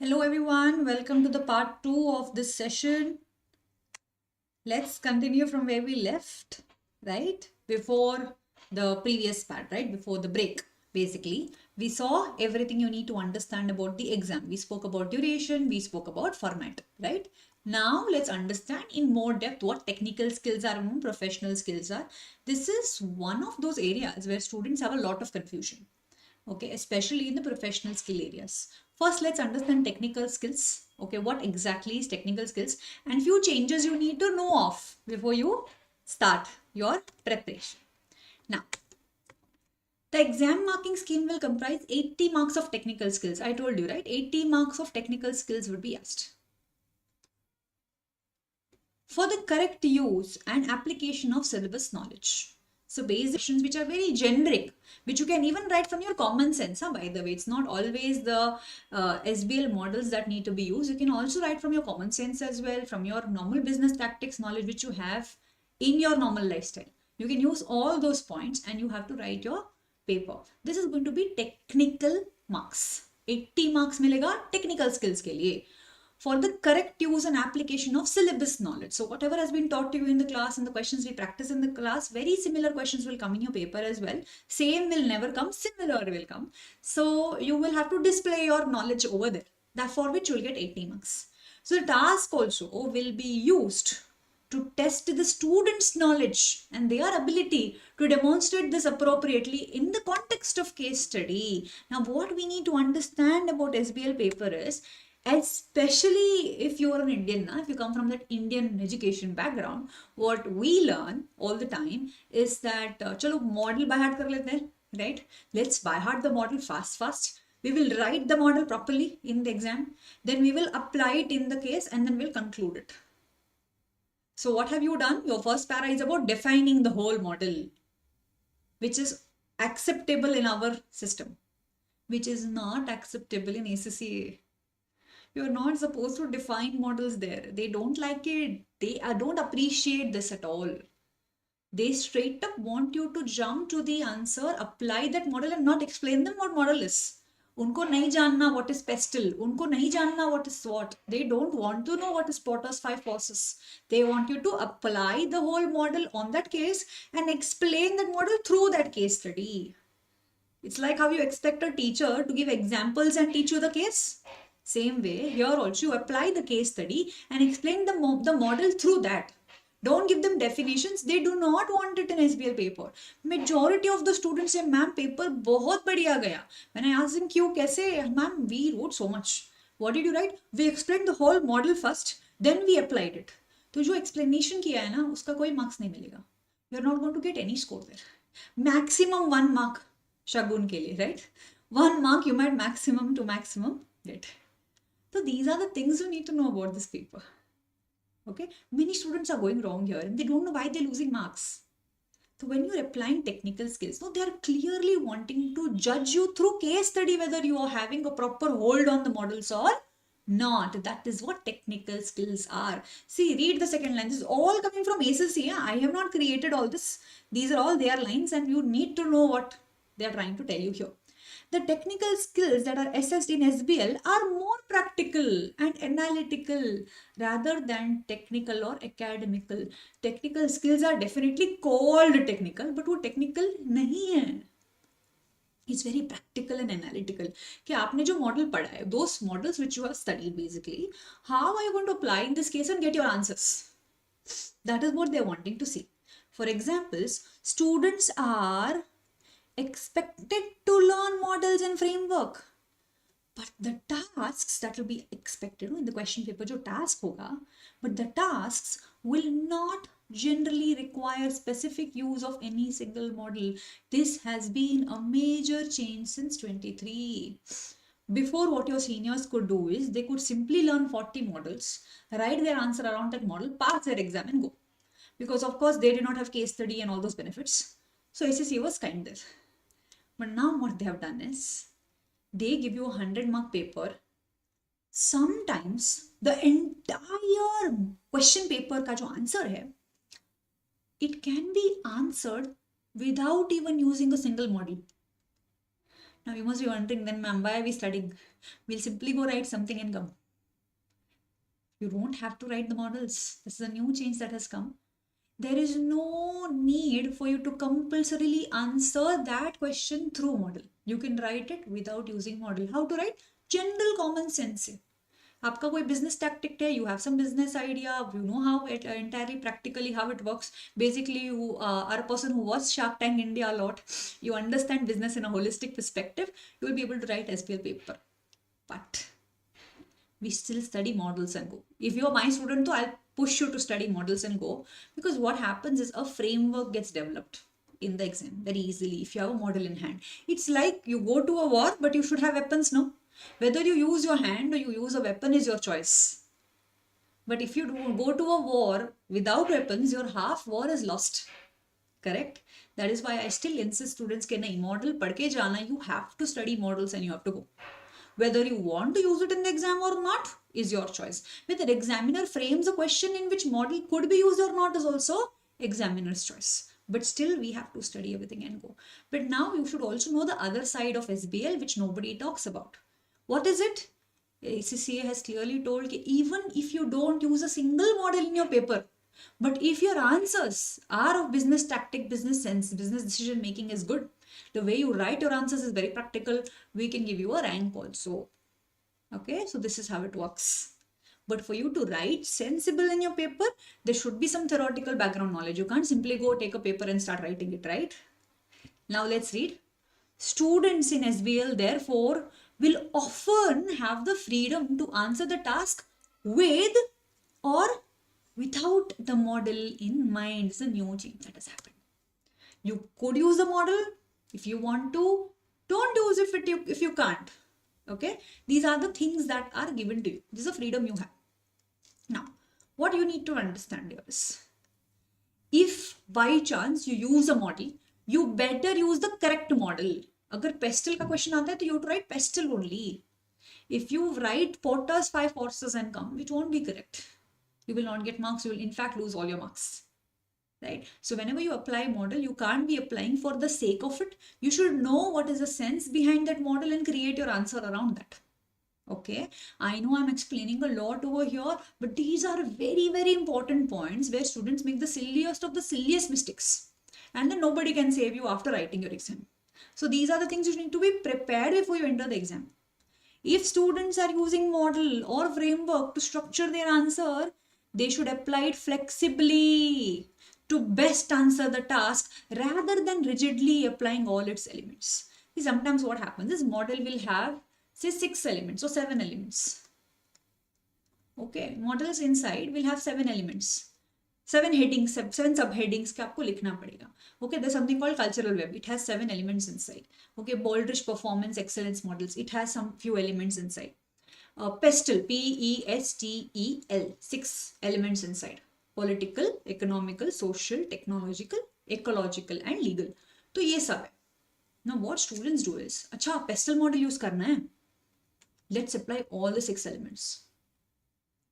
Hello everyone, welcome to the part 2 of this session. Let's continue from where we left, right? Before the previous part, right? Before the break, basically. We saw everything you need to understand about the exam. We spoke about duration, we spoke about format, right? Now let's understand in more depth what technical skills are and professional skills are. This is one of those areas where students have a lot of confusion, okay, especially in the professional skill areas. First, let's understand technical skills. Okay, what exactly is technical skills and few changes you need to know of before you start your preparation. Now, the exam marking scheme will comprise 80 marks of technical skills. I told you, right? 80 marks of technical skills would be asked. For the correct use and application of syllabus knowledge. So basic questions which are very generic, which you can even write from your common sense. By the way, it's not always the SBL models that need to be used. You can also write from your common sense as well, from your normal business tactics knowledge which you have in your normal lifestyle. You can use all those points and you have to write your paper. This is going to be technical marks. 80 marks मिलेगा technical skills के लिए for the correct use and application of syllabus knowledge. So whatever has been taught to you in the class and the questions we practice in the class, very similar questions will come in your paper as well. Same will never come, similar will come. So you will have to display your knowledge over there, that for which you will get 80 marks. So the task also will be used to test the students' knowledge and their ability to demonstrate this appropriately in the context of case study. Now, what we need to understand about SBL paper is, especially if you are an Indian, if you come from that Indian education background, what we learn all the time is that chalo model by heart kar lete hain, right? Let's by heart the model fast. We will write the model properly in the exam, then we will apply it in the case and then we'll conclude it. So what have you done? Your first para is about defining the whole model, which is acceptable in our system, which is not acceptable in ACCA. You're not supposed to define models there. They don't like it. They don't appreciate this at all. They straight up want you to jump to the answer, apply that model and not explain them what model is. उनको नहीं जानना what is pestle. उनको नहीं जानना what is SWOT. They don't want to know what is Potter's 5 forces. They want you to apply the whole model on that case and explain that model through that case study. It's like how you expect a teacher to give examples and teach you the case. Same way, here also you apply the case study and explain the model through that. Don't give them definitions. They do not want it in SBL paper. Majority of the students say, ma'am, paper बहुत बढ़िया गया. When I ask them, क्यों कैसे? Ma'am, we wrote so much. What did you write? We explained the whole model first, then we applied it. तो जो explanation किया है ना, उसका कोई marks नहीं मिलेगा. You are not going to get any score there. Maximum 1 mark शगुन के लिए, right? 1 mark you might maximum to maximum get. So these are the things you need to know about this paper. Okay, many students are going wrong here and they don't know why they're losing marks. So when you're applying technical skills, no, they are clearly wanting to judge you through case study whether you are having a proper hold on the models or not. That is what technical skills are. See, read the second line. This is all coming from ACCA. I have not created all this. These are all their lines and you need to know what they are trying to tell you here. The technical skills that are assessed in SBL are more practical and analytical rather than technical or academical. Technical skills are definitely called technical, but वो technical नहीं है. It's very practical and analytical. कि आपने जो model पढ़ा है, those models which you have studied basically, how are you going to apply in this case and get your answers? That is what they're wanting to see. For examples, students are expected to learn models and framework, but the tasks that will be expected in the question paper जो task होगा, but the tasks will not generally require specific use of any single model. This has been a major change since 23. Before, what your seniors could do is they could simply learn 40 models, write their answer around that model, pass their exam and go, because of course they did not have case study and all those benefits. So ACCA was kind there. But now what they have done is, they give you a 100-mark paper. Sometimes the entire question paper का जो answer है, it can be answered without even using a single model. Now you must be wondering, then ma'am, why are we studying? We'll simply go write something and come. You don't have to write the models. This is a new change that has come. There is no need for you to compulsorily answer that question through model. You can write it without using model. How to write? General common sense से. आपका कोई business tactic है, you have some business idea, you know how it entirely practically how it works. Basically, you are a person who watched Shark Tank India a lot. You understand business in a holistic perspective. You will be able to write SPL paper. But we still study models and go. If you're my student, I'll push you to study models and go, because what happens is a framework gets developed in the exam very easily if you have a model in hand. It's like you go to a war, but you should have weapons, no? Whether you use your hand or you use a weapon is your choice. But if you go to a war without weapons, your half war is lost. Correct? That is why I still insist students ke nahi, model padh ke jana, you have to study models and you have to go. Whether you want to use it in the exam or not is your choice. Whether examiner frames a question in which model could be used or not is also examiner's choice. But still we have to study everything and go. But now you should also know the other side of SBL, which nobody talks about. What is it? ACCA has clearly told that even if you don't use a single model in your paper, but if your answers are of business tactic, business sense, business decision making is good, the way you write your answers is very practical, we can give you a rank also. Okay, so this is how it works. But for you to write sensible in your paper, there should be some theoretical background knowledge. You can't simply go take a paper and start writing it, right? Now let's read. Students in SBL, therefore, will often have the freedom to answer the task with or without the model in mind. It's a new change that has happened. You could use the model if you want to. Don't use it if you can't. Okay, these are the things that are given to you. This is a freedom you have. Now, what you need to understand here is, if by chance you use a model, you better use the correct model. अगर pestle का question आता है तो you have to write pestle only. If you write Potter's 5 horses and come, which won't be correct, you will not get marks. You will in fact lose all your marks. Right? So whenever you apply model, you can't be applying for the sake of it. You should know what is the sense behind that model and create your answer around that. Okay, I know I'm explaining a lot over here, but these are very, very important points where students make the silliest of the silliest mistakes. And then nobody can save you after writing your exam. So these are the things you need to be prepared before you enter the exam. If students are using model or framework to structure their answer, they should apply it flexibly to best answer the task rather than rigidly applying all its elements. See, sometimes what happens is model will have say 6 elements or 7 elements. Okay, models inside will have 7 elements. 7 headings, 7 subheadings के आपको लिखना पड़ेगा. Okay, there's something called cultural web. It has 7 elements inside. Okay, Baldrige performance excellence models. It has some few elements inside. Pestle, P-E-S-T-E-L, 6 elements inside. Political, economical, social, technological, ecological and legal. तो ये सब है. Now what students do is, अच्छा pestle model use करना है. Let's apply all the 6 elements.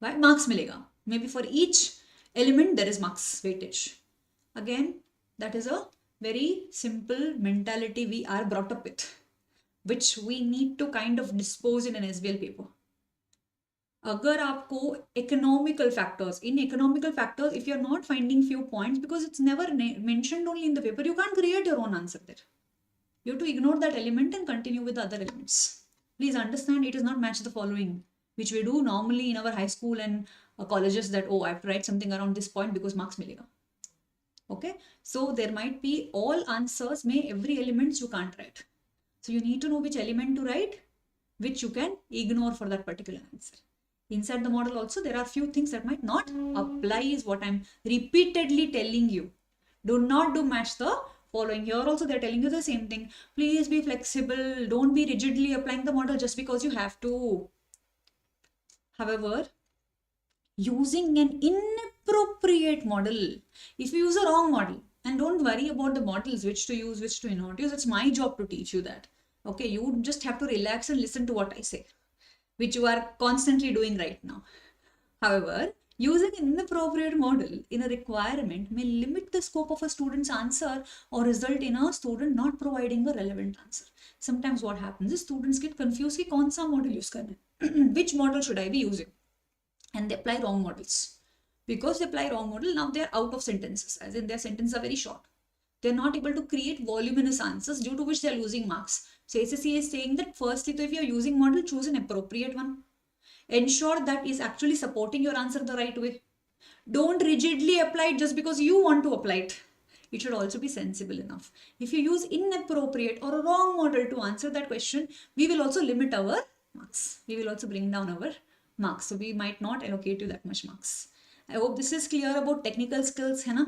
Why? Marks मिलेगा. Maybe for each element there is marks weightage. Again, that is a very simple mentality we are brought up with, which we need to kind of dispose in an SBL paper. अगर आपको economical factors, in economical factors, if you're not finding few points because it's never mentioned only in the paper, you can't create your own answer there. You have to ignore that element and continue with the other elements. Please understand, it is not match the following, which we do normally in our high school and colleges, that oh, I have to write something around this point because marks milega. Okay, so there might be all answers, may every elements you can't write. So you need to know which element to write, which you can ignore for that particular answer. Inside the model also, there are few things that might not apply, is what I'm repeatedly telling you. Do not do match the following. Here also they're telling you the same thing. Please be flexible. Don't be rigidly applying the model just because you have to. However, using an inappropriate model, if you use a wrong model, and don't worry about the models, which to use, which to not use, it's my job to teach you that. Okay, you just have to relax and listen to what I say, which you are constantly doing right now. However, Using an inappropriate model in a requirement may limit the scope of a student's answer or result in a student not providing a relevant answer. Sometimes what happens is students get confused कि कौन सा model use करना है, which model should I be using, and they apply wrong models. Because they apply wrong model, now they are out of sentences, as in their sentences are very short. They are not able to create voluminous answers, due to which they are losing marks. So ACCA is saying that firstly, if you are using model, choose an appropriate one. Ensure that is actually supporting your answer the right way. Don't rigidly apply it just because you want to apply it. It should also be sensible enough. If you use inappropriate or a wrong model to answer that question, we will also limit our marks. We will also bring down our marks. So we might not allocate you that much marks. I hope this is clear about technical skills, है ना?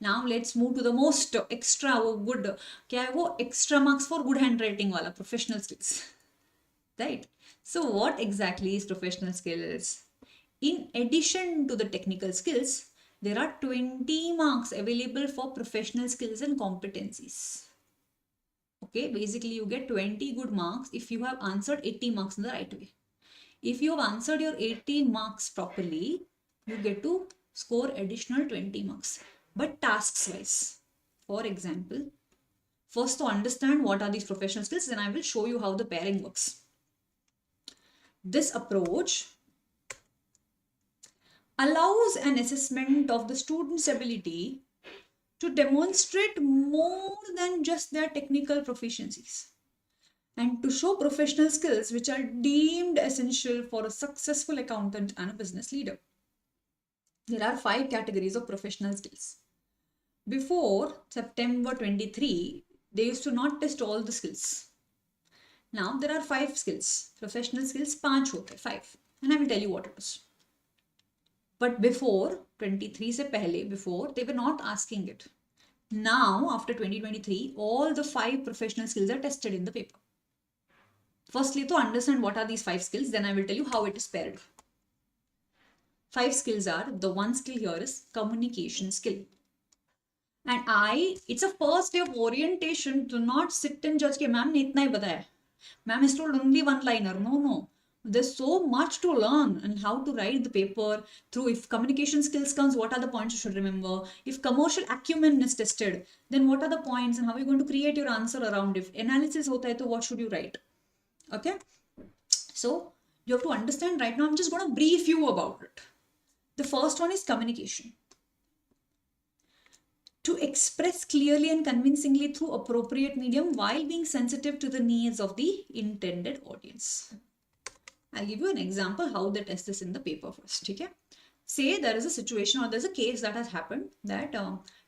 Now let's move to the most extra good, क्या है वो extra marks for good handwriting वाला professional skills, right? So what exactly is professional skills? In addition to the technical skills, there are 20 marks available for professional skills and competencies. Okay, basically you get 20 good marks if you have answered 80 marks in the right way. If you have answered your 80 marks properly, you get to score additional 20 marks, but tasks wise. For example, first to understand what are these professional skills, then I will show you how the pairing works. This approach allows an assessment of the student's ability to demonstrate more than just their technical proficiencies and to show professional skills which are deemed essential for a successful accountant and a business leader. There are 5 categories of professional skills. Before September 23, they used to not test all the skills. Now there are 5 skills, professional skills 5 hote, 5, and I will tell you what it is. But before 23 se pehle, before they were not asking it. Now after 2023, all the 5 professional skills are tested in the paper. Firstly, to understand what are these 5 skills, then I will tell you how it is paired. 5 skills are, the one skill here is communication skill. And it's a first day of orientation. Do not sit and judge, ma'am ne itna hi bataya. Ma'am has told only one liner. No. There's so much to learn and how to write the paper through. If communication skills comes, what are the points you should remember? If commercial acumen is tested, then what are the points and how are you going to create your answer around? If analysis hota hai, to what should you write? Okay. So you have to understand right now. I'm just going to brief you about it. The first one is communication. To express clearly and convincingly through appropriate medium while being sensitive to the needs of the intended audience. I'll give you an example how they test this in the paper first. Okay? Say there is a situation or there's a case that has happened that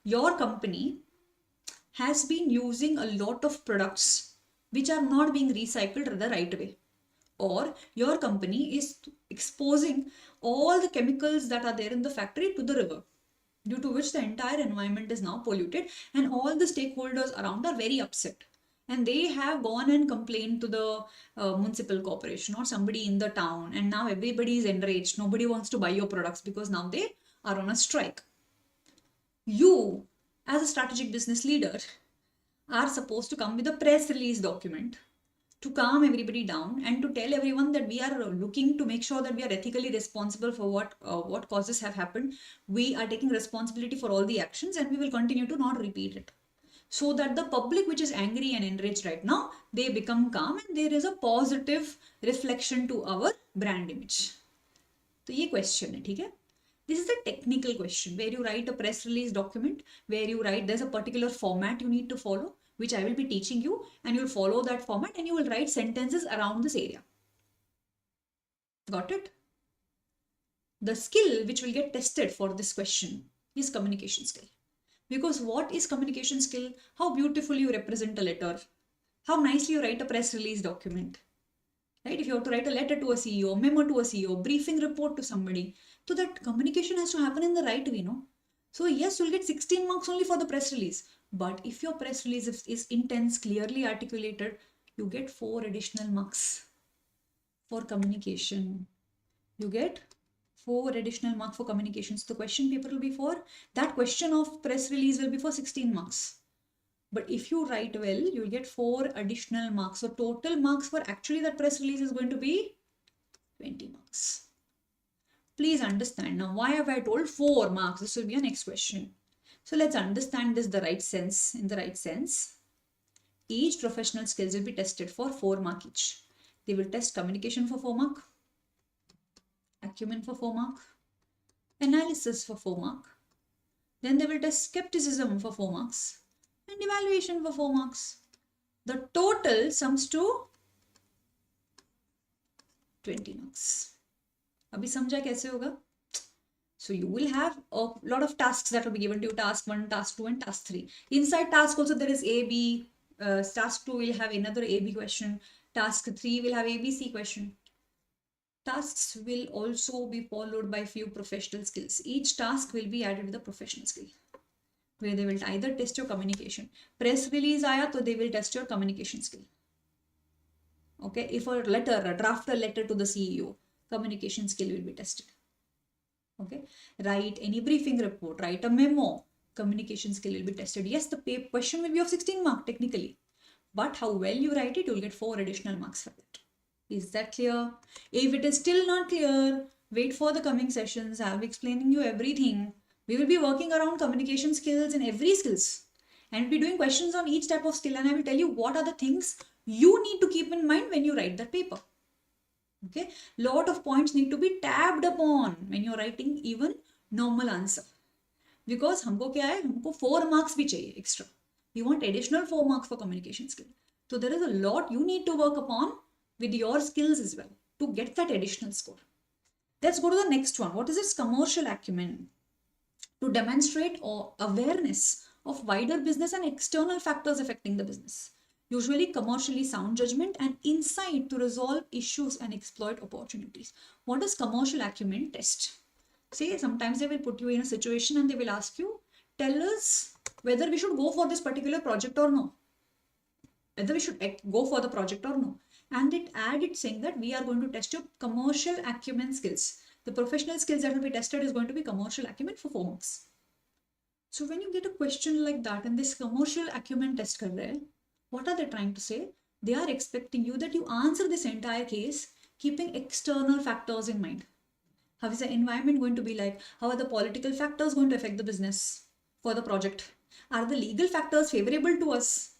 your company has been using a lot of products which are not being recycled the right way. Or your company is exposing all the chemicals that are there in the factory to the river, due to which the entire environment is now polluted and all the stakeholders around are very upset. And they have gone and complained to the municipal corporation or somebody in the town, and now everybody is enraged. Nobody wants to buy your products because now they are on a strike. You, as a strategic business leader, are supposed to come with a press release document to calm everybody down and to tell everyone that we are looking to make sure that we are ethically responsible for what causes have happened. We are taking responsibility for all the actions and we will continue to not repeat it. So that the public, which is angry and enraged right now, they become calm and there is a positive reflection to our brand image. So ये question है, ठीक है? This is a technical question where you write a press release document, where you write there's a particular format you need to follow, which I will be teaching you, and you'll follow that format and you will write sentences around this area. Got it? The skill which will get tested for this question is communication skill. Because what is communication skill? How beautifully you represent a letter, how nicely you write a press release document, right? If you have to write a letter to a CEO, memo to a CEO, briefing report to somebody, so that communication has to happen in the right way, no? So yes, you'll get 16 marks only for the press release. But if your press release is intense, clearly articulated, you get 4 additional marks for communication. You get 4 additional marks for communications. The question paper will be for, that question of press release will be for 16 marks. But if you write well, you'll get 4 additional marks. So total marks for actually that press release is going to be 20 marks. Please understand. Now, why have I told 4 marks? This will be a next question. So let's understand this in the right sense. Each professional skills will be tested for 4 mark each. They will test communication for 4 mark, acumen for 4 mark, analysis for 4 mark. Then they will test skepticism for 4 marks and evaluation for 4 marks. The total sums to 20 marks. Abhi samjha kaise hoga? So you will have a lot of tasks that will be given to you, task 1, task 2 and task 3. Inside task also there is A, B. Task 2 will have another A, B question. Task 3 will have A, B, C question. Tasks will also be followed by few professional skills. Each task will be added with a professional skill, where they will either test your communication. Press release aaya, so they will test your communication skill. Okay, if a draft a letter to the CEO, communication skill will be tested. Okay, write any briefing report, write a memo, communication skill will be tested. Yes, the question will be of 16 mark technically, but how well you write it, you'll get 4 additional marks for that. Is that clear? If it is still not clear, wait for the coming sessions. I'll be explaining you everything. We will be working around communication skills in every skills, and we'll be doing questions on each type of skill, and I will tell you what are the things you need to keep in mind when you write that paper. Okay, lot of points need to be tabbed upon when you're writing even normal answer, because हमको क्या है, हमको 4 marks भी चाहिए extra. We want additional 4 marks for communication skill. So there is a lot you need to work upon with your skills as well to get that additional score. Let's go to the next one. What is this? Commercial acumen. To demonstrate awareness of wider business and external factors affecting the business. Usually commercially sound judgment and insight to resolve issues and exploit opportunities. What does commercial acumen test? Say sometimes they will put you in a situation and they will ask you, tell us whether we should go for this particular project or no. Whether we should go for the project or no. And it added saying that we are going to test your commercial acumen skills. The professional skills that will be tested is going to be commercial acumen for 4 marks. So when you get a question like that and this commercial acumen test kar rahe, what are they trying to say? They are expecting you that you answer this entire case keeping external factors in mind. How is the environment going to be like? How are the political factors going to affect the business for the project? Are the legal factors favorable to us?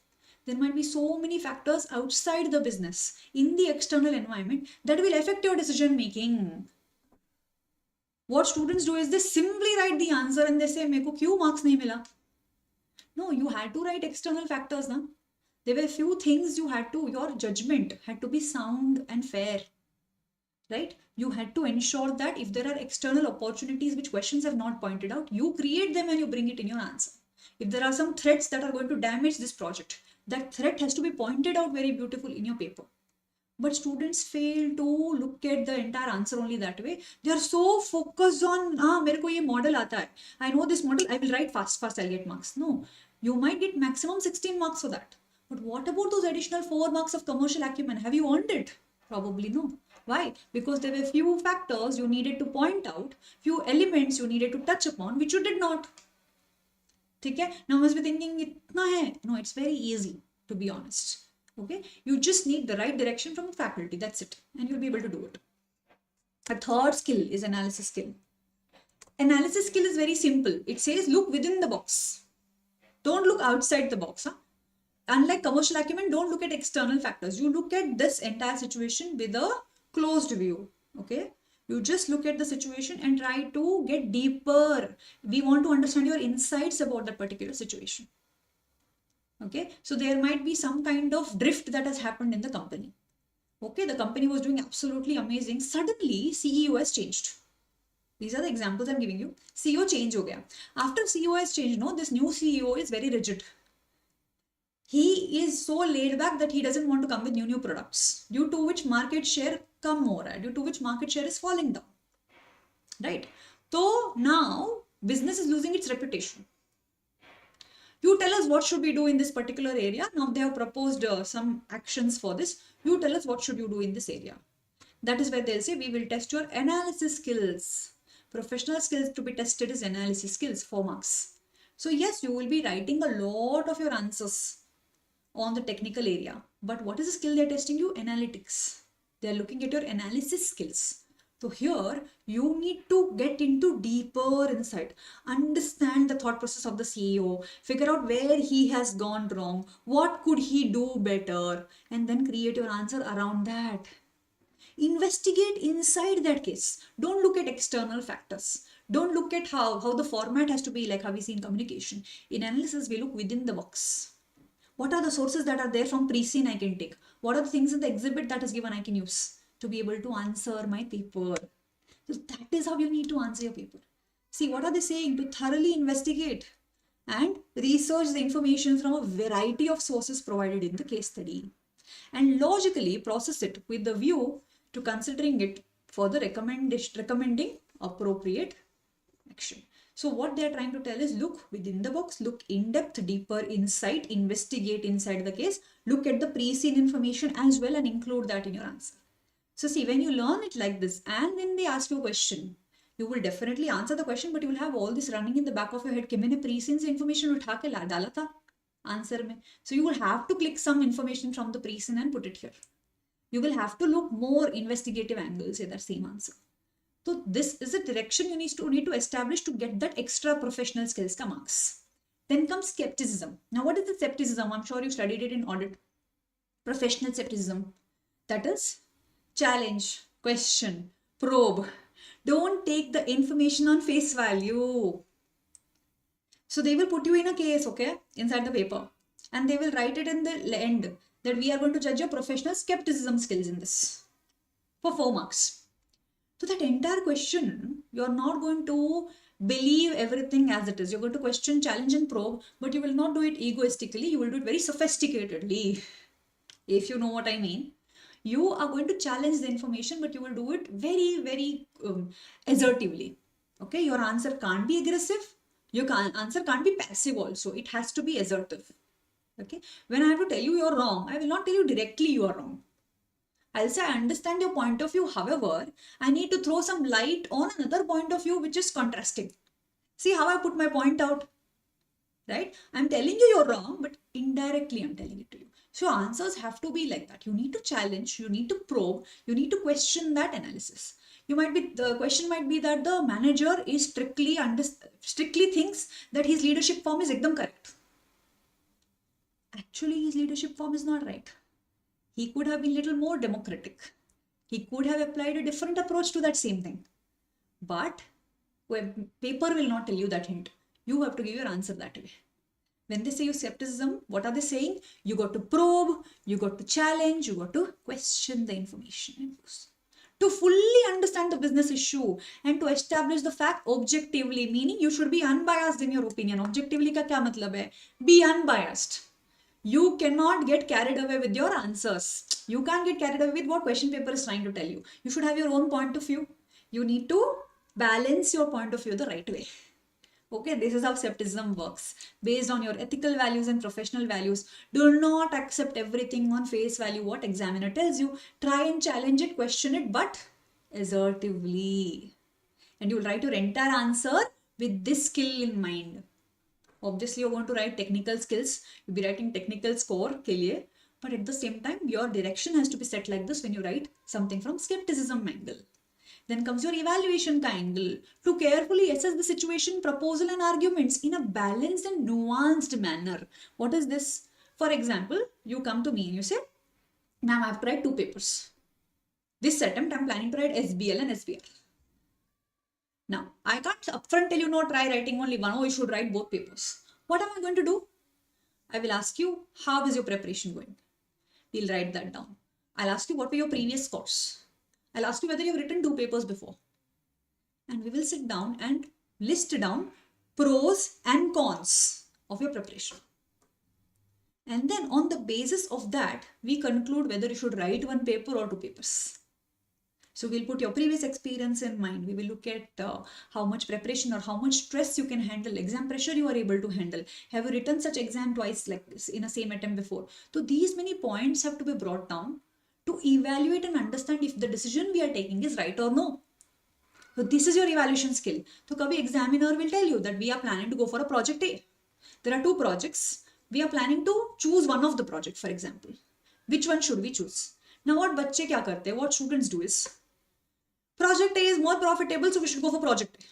There might be so many factors outside the business in the external environment that will affect your decision making. What students do is they simply write the answer and they say, "Meko kyun marks nahi mila?" No, you had to write external factors, na? There were few things your judgment had to be sound and fair, right? You had to ensure that if there are external opportunities which questions have not pointed out, you create them and you bring it in your answer. If there are some threats that are going to damage this project, that threat has to be pointed out very beautiful in your paper. But students fail to look at the entire answer only that way. They are so focused on, mere ko ye model aata hai. I know this model, I will write fast, I'll get marks. No, you might get maximum 16 marks for that. But what about those additional 4 marks of commercial acumen? Have you earned it? Probably no. Why? Because there were few factors you needed to point out, few elements you needed to touch upon, which you did not. Okay? Now you must be thinking, itna hai. No, it's very easy, to be honest. Okay? You just need the right direction from the faculty. That's it. And you'll be able to do it. A third skill is analysis skill. Analysis skill is very simple. It says look within the box. Don't look outside the box. Huh? Unlike commercial acumen, don't look at external factors. You look at this entire situation with a closed view. Okay? You just look at the situation and try to get deeper. We want to understand your insights about that particular situation. Okay? So there might be some kind of drift that has happened in the company. Okay? The company was doing absolutely amazing. Suddenly, CEO has changed. These are the examples I'm giving you. CEO change ho gaya. After CEO has changed, no, this new CEO is very rigid. He is so laid back that he doesn't want to come with new products, due to which market share come more, due to which market share is falling down. Right? So now business is losing its reputation. You tell us what should we do in this particular area. Now they have proposed some actions for this. You tell us what should you do in this area. That is where they'll say we will test your analysis skills. Professional skills to be tested is analysis skills, 4 marks. So yes, you will be writing a lot of your answers on the technical area. But what is the skill they're testing you? Analytics. They're looking at your analysis skills. So here you need to get into deeper insight, understand the thought process of the CEO, figure out where he has gone wrong, what could he do better, and then create your answer around that. Investigate inside that case. Don't look at external factors. Don't look at how the format has to be, like how we see in communication. In analysis, we look within the box. What are the sources that are there from pre-scene I can take? What are the things in the exhibit that is given I can use to be able to answer my paper? So that is how you need to answer your paper. See, what are they saying? To thoroughly investigate and research the information from a variety of sources provided in the case study, and logically process it with the view to considering it for the recommending appropriate action. So what they are trying to tell is, look within the box, look in depth, deeper insight, investigate inside the case, look at the pre-scene information as well and include that in your answer. So see, when you learn it like this and then they ask you a question, you will definitely answer the question, but you will have all this running in the back of your head कि मैंने pre-scene से information उठा के डाला था answer में. So you will have to click some information from the pre-scene and put it here. You will have to look more investigative angles in that same answer. So this is a direction you need to establish to get that extra professional skills ka marks. Then comes skepticism. Now what is the skepticism? I'm sure you studied it in audit. Professional skepticism. That is challenge, question, probe. Don't take the information on face value. So they will put you in a case, okay, inside the paper, and they will write it in the end that we are going to judge your professional skepticism skills in this for 4 marks. So that entire question, you're not going to believe everything as it is. You're going to question, challenge and probe, but you will not do it egoistically. You will do it very sophisticatedly, if you know what I mean. You are going to challenge the information, but you will do it very, very assertively. Okay, your answer can't be aggressive. Your answer can't be passive also. It has to be assertive. Okay, when I have to tell you you're wrong, I will not tell you directly you are wrong. I'll say I understand your point of view. However, I need to throw some light on another point of view which is contrasting. See how I put my point out, right? I'm telling you you're wrong, but indirectly I'm telling it to you. So answers have to be like that. You need to challenge, you need to probe, you need to question that analysis. The question might be that the manager is strictly thinks that his leadership form is ekdam correct. Actually, his leadership form is not right. He could have been a little more democratic. He could have applied a different approach to that same thing. But paper will not tell you that hint. You have to give your answer that way. When they say you skepticism, what are they saying? You got to probe, you got to challenge, you got to question the information. To fully understand the business issue and to establish the fact objectively, meaning you should be unbiased in your opinion. Objectively ka kya matlab hai? Be unbiased. You cannot get carried away with your answers. You can't get carried away with what question paper is trying to tell you. You should have your own point of view. You need to balance your point of view the right way. Okay, this is how skepticism works. Based on your ethical values and professional values, do not accept everything on face value what examiner tells you. Try and challenge it, question it, but assertively. And you will write your entire answer with this skill in mind. Obviously, you're going to write technical skills. You'll be writing technical score ke liye, but at the same time, your direction has to be set like this when you write something from skepticism angle. Then comes your evaluation angle, to carefully assess the situation, proposal and arguments in a balanced and nuanced manner. What is this? For example, you come to me and you say, ma'am, I have to write 2 papers. This attempt, I'm planning to write SBL and SBR. Now, I can't upfront tell you, no, try writing only one. Oh, you should write both papers. What am I going to do? I will ask you, how is your preparation going? We'll write that down. I'll ask you, what were your previous scores? I'll ask you whether you've written 2 papers before. And we will sit down and list down pros and cons of your preparation. And then on the basis of that, we conclude whether you should write 1 paper or 2 papers. So we'll put your previous experience in mind. We will look at how much preparation or how much stress you can handle, exam pressure you are able to handle. Have you written such exam twice like this in a same attempt before? So these many points have to be brought down to evaluate and understand if the decision we are taking is right or no. So this is your evaluation skill. So kabhi examiner will tell you that we are planning to go for a project A. There are 2 projects. We are planning to choose one of the project, for example. Which one should we choose? Now what bachche kya karte? What students do is, Project A is more profitable, so we should go for project A.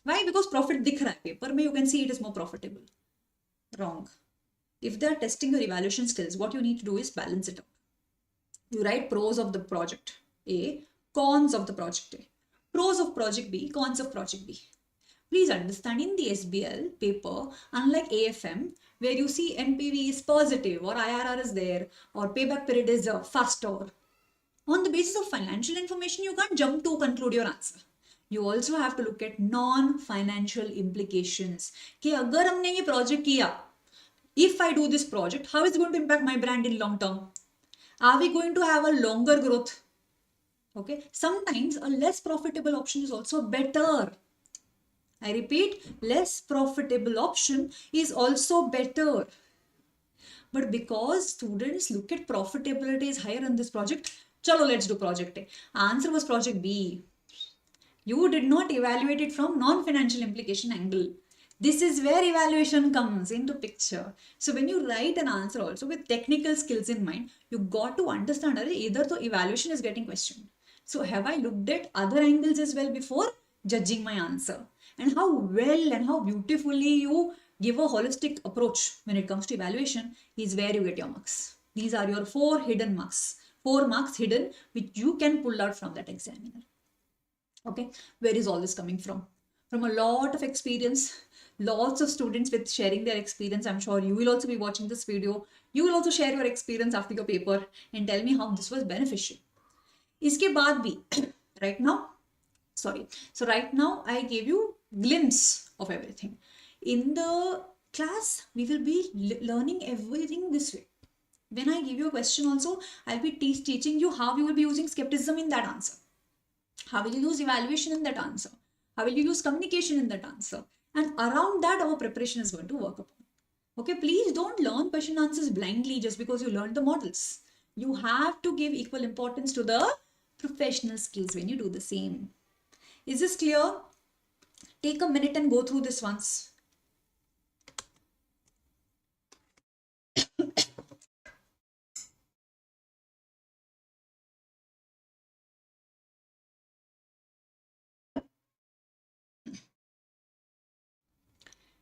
Why? Because profit dikh raha hai paper mein, you can see it is more profitable. Wrong. If they are testing your evaluation skills, what you need to do is balance it out. You write pros of the project A, cons of the project A. Pros of project B, cons of project B. Please understand, in the SBL paper, unlike AFM, where you see NPV is positive or IRR is there or payback period is faster, on the basis of financial information, you can't jump to conclude your answer. You also have to look at non-financial implications. कि अगर हमने ये project किया, if I do this project, how is it going to impact my brand in long term? Are we going to have a longer growth? Okay, sometimes a less profitable option is also better. I repeat, less profitable option is also better. But because students look at profitability is higher in this project, chalo, let's do project A. Answer was project B. You did not evaluate it from non-financial implication angle. This is where evaluation comes into picture. So when you write an answer also with technical skills in mind, you got to understand that either the evaluation is getting questioned. So have I looked at other angles as well before judging my answer? And how well and how beautifully you give a holistic approach when it comes to evaluation is where you get your marks. These are your 4 hidden marks. 4 marks hidden which you can pull out from that examiner. Okay, where is all this coming from? From a lot of experience, lots of students with sharing their experience. I'm sure you will also be watching this video. You will also share your experience after your paper and tell me how this was beneficial. इसके बाद भी right now, so right now I gave you glimpse of everything. In the class, we will be learning everything this way. When I give you a question also, I'll be teaching you how you will be using skepticism in that answer. How will you use evaluation in that answer? How will you use communication in that answer? And around that, our preparation is going to work upon. Okay, please don't learn question answers blindly just because you learned the models. You have to give equal importance to the professional skills when you do the same. Is this clear? Take a minute and go through this once.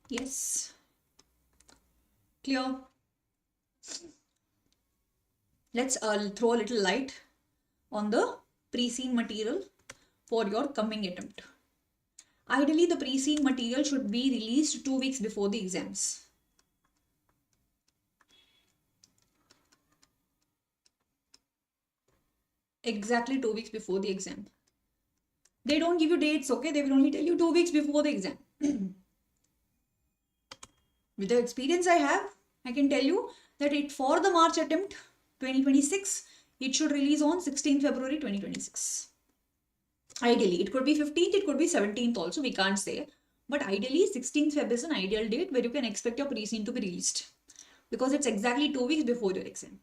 Yes. Clear? Let's throw a little light on the pre-seen material for your coming attempt. Ideally, the pre-seen material should be released 2 weeks before the exams. Exactly 2 weeks before the exam. They don't give you dates, okay? They will only tell you 2 weeks before the exam. With the experience I have, I can tell you that for the March attempt 2026, it should release on 16th February 2026. Ideally, it could be 15th, it could be 17th also, we can't say. But ideally, 16th Feb is an ideal date where you can expect your pre-seen to be released. Because it's exactly 2 weeks before your exam.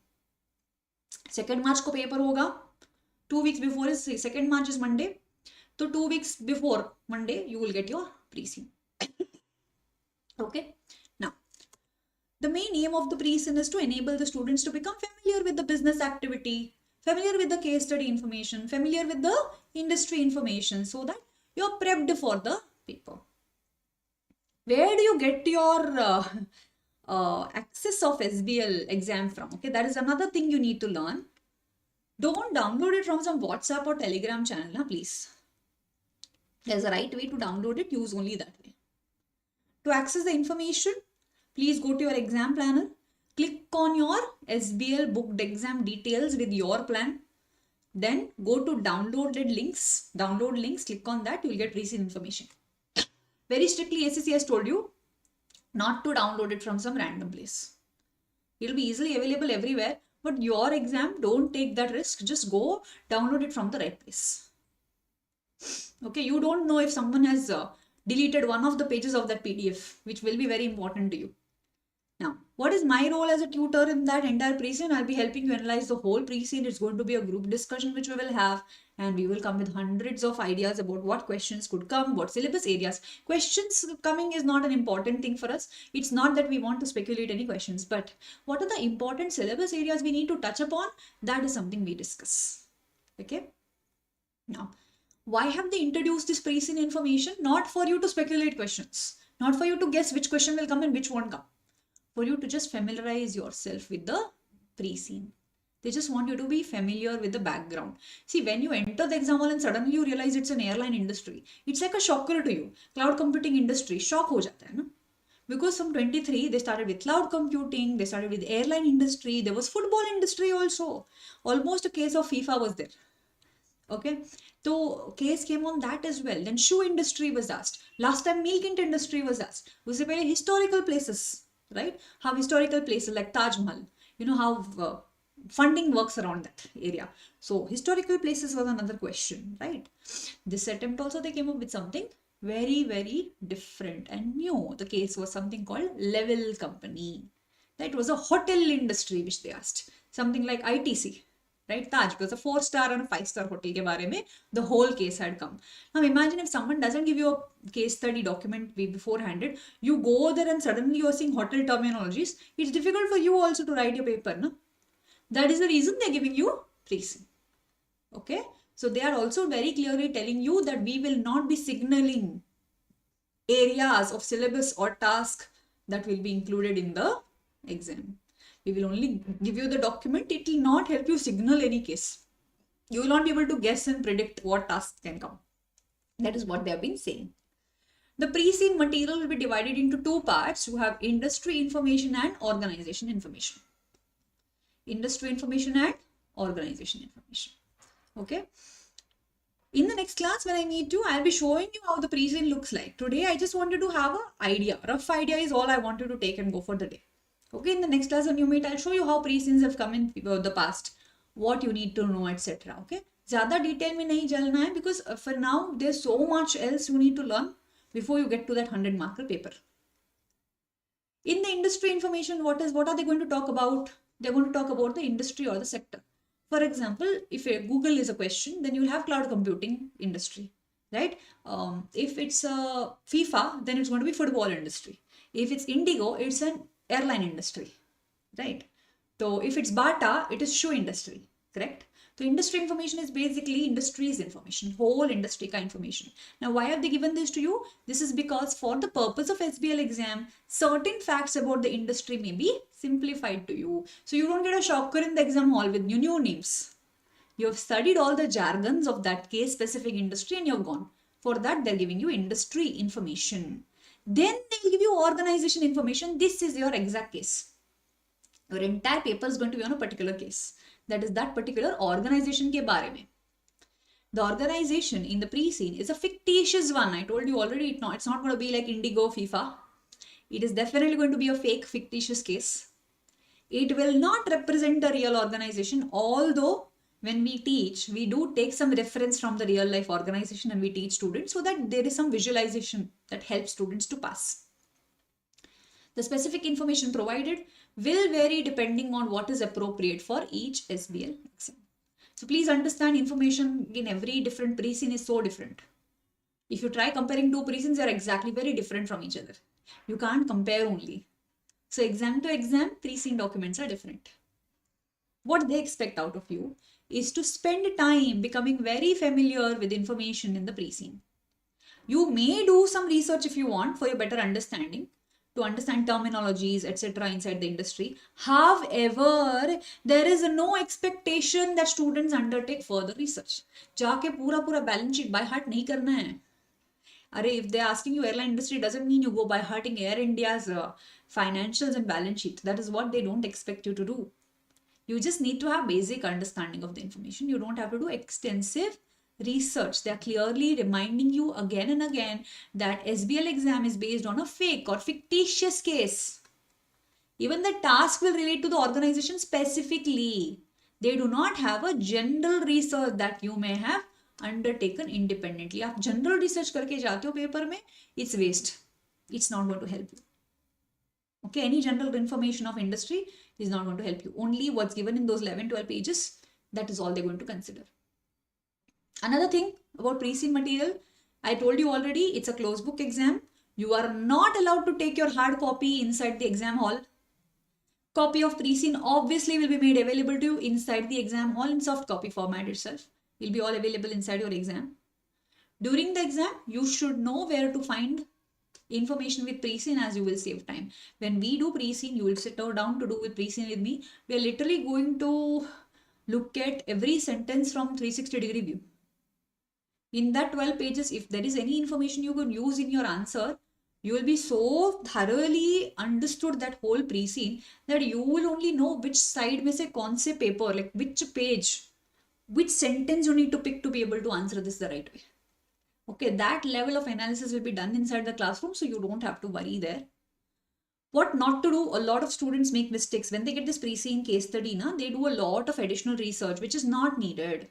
2nd March ko paper hoga. 2 weeks before is 2nd March is Monday. So 2 weeks before Monday, you will get your pre-seen. Okay. Now, the main aim of the pre-seen is to enable the students to become familiar with the business activity, familiar with the case study information, familiar with the industry information so that you're prepped for the paper. Where do you get your access of SBL exam from? Okay, that is another thing you need to learn. Don't download it from some WhatsApp or Telegram channel, please. There's a right way to download it, use only that way. To access the information, please go to your exam planner, click on your SBL booked exam details with your plan. Then go to downloaded links, download links, click on that, you will get recent information. Very strictly, ACCA has told you not to download it from some random place. It will be easily available everywhere, but your exam, don't take that risk. Just go download it from the right place. Okay, you don't know if someone has deleted one of the pages of that PDF, which will be very important to you. Now, what is my role as a tutor in that entire pre-seen? I'll be helping you analyze the whole pre-seen. It's going to be a group discussion which we will have, and we will come with hundreds of ideas about what questions could come, what syllabus areas. Questions coming is not an important thing for us. It's not that we want to speculate any questions, but what are the important syllabus areas we need to touch upon? That is something we discuss. Okay. Now, why have they introduced this pre-scene information? Not for you to speculate questions, not for you to guess which question will come and which won't come, for you to just familiarize yourself with the pre-scene. They just want you to be familiar with the background. See, when you enter the exam hall and suddenly you realize it's an airline industry, it's like a shocker to you. Cloud computing industry, shock ho jata hai na? Because from 23, they started with cloud computing, they started with airline industry, there was football industry also. Almost a case of FIFA was there. Okay, so case came on that as well. Then shoe industry was asked. Last time milk industry was asked. उससे पहले historical places, right? How historical places like Taj Mahal, you know how funding works around that area. So historical places was another question, right? This attempt also they came up with something very, very different and new. The case was something called level company. That was a hotel industry which they asked. Something like ITC, right? Taj was a 4-star and a 5-star hotel ke baare mein the whole case had come. Now imagine if someone doesn't give you a case study document beforehand, you go there and suddenly you're seeing hotel terminologies. It's difficult for you also to write your paper, no? That is the reason they're giving you pre-scene. Okay, so they are also very clearly telling you that we will not be signaling areas of syllabus or task that will be included in the exam. We will only give you the document. It will not help you signal any case. You will not be able to guess and predict what tasks can come. That is what they have been saying. The pre-scene material will be divided into 2 parts. You have industry information and organization information. Industry information and organization information. Okay. In the next class, when I meet you, I'll be showing you how the pre-scene looks like. Today, I just wanted to have an idea. Rough idea is all I wanted to take and go for the day. Okay, in the next class when you meet, I'll show you how pre-scenes have come in the past, what you need to know, etc. Okay, ज़्यादा detail में नहीं चलना है because for now there's so much else you need to learn before you get to that 100-marker paper. In the industry information, what are they going to talk about? They're going to talk about the industry or the sector. For example, if Google is a question, then you'll have cloud computing industry, right? If it's FIFA, then it's going to be football industry. If it's Indigo, it's an airline industry, right? So if it's Bata, it is shoe industry, correct? So industry information is basically industry's information, whole industry ka information. Now, why have they given this to you? This is because for the purpose of SBL exam, certain facts about the industry may be simplified to you. So you don't get a shocker in the exam hall with new names. You have studied all the jargons of that case specific industry and you've gone. For that, they're giving you industry information. Then they'll give you organization information. This is your exact case. Your entire paper is going to be on a particular case. That is that particular organization ke baare mein. The organization in the pre-scene is a fictitious one. I told you already, it's not going to be like Indigo, FIFA. It is definitely going to be a fake, fictitious case. It will not represent the real organization, although when we teach, we do take some reference from the real life organization and we teach students so that there is some visualization that helps students to pass. The specific information provided will vary depending on what is appropriate for each SBL exam. So please understand, information in every different pre-scene is so different. If you try comparing 2 pre-scenes, they are exactly very different from each other. You can't compare only. So exam to exam, pre-scene documents are different. What they expect out of you is to spend time becoming very familiar with information in the pre-scene. You may do some research if you want for your better understanding, to understand terminologies, etc. inside the industry. However, there is no expectation that students undertake further research. जाके पूरा balance sheet by heart नहीं करना है. If they're asking you airline industry, doesn't mean you go by hearting Air India's financials and balance sheet. That is what they don't expect you to do. You just need to have basic understanding of the information. You don't have to do extensive research. They are clearly reminding you again and again that SBL exam is based on a fake or fictitious case. Even the task will relate to the organization specifically. They do not have a general research that you may have undertaken independently. आप general research करके जाते हो paper में, it's waste. It's not going to help you. Okay, any general information of industry is not going to help you. Only what's given in those 11-12 pages, that is all they're going to consider. Another thing about pre-scene material, I told you already, it's a closed book exam. You are not allowed to take your hard copy inside the exam hall. Copy of pre-scene obviously will be made available to you inside the exam hall in soft copy format itself. will be all available inside your exam. During the exam, you should know where to find information with pre-scene, as you will save time. When we do pre-scene, you will sit down to do with pre-scene with me. We are literally going to look at every sentence from 360-degree view. In that 12 pages, if there is any information you can use in your answer, you will be so thoroughly understood that whole pre-scene that you will only know which side में से कौन से paper, like which page, which sentence you need to pick to be able to answer this the right way. Okay, that level of analysis will be done inside the classroom, so you don't have to worry there. What not to do, a lot of students make mistakes. When they get this pre-scene case study, they do a lot of additional research, which is not needed.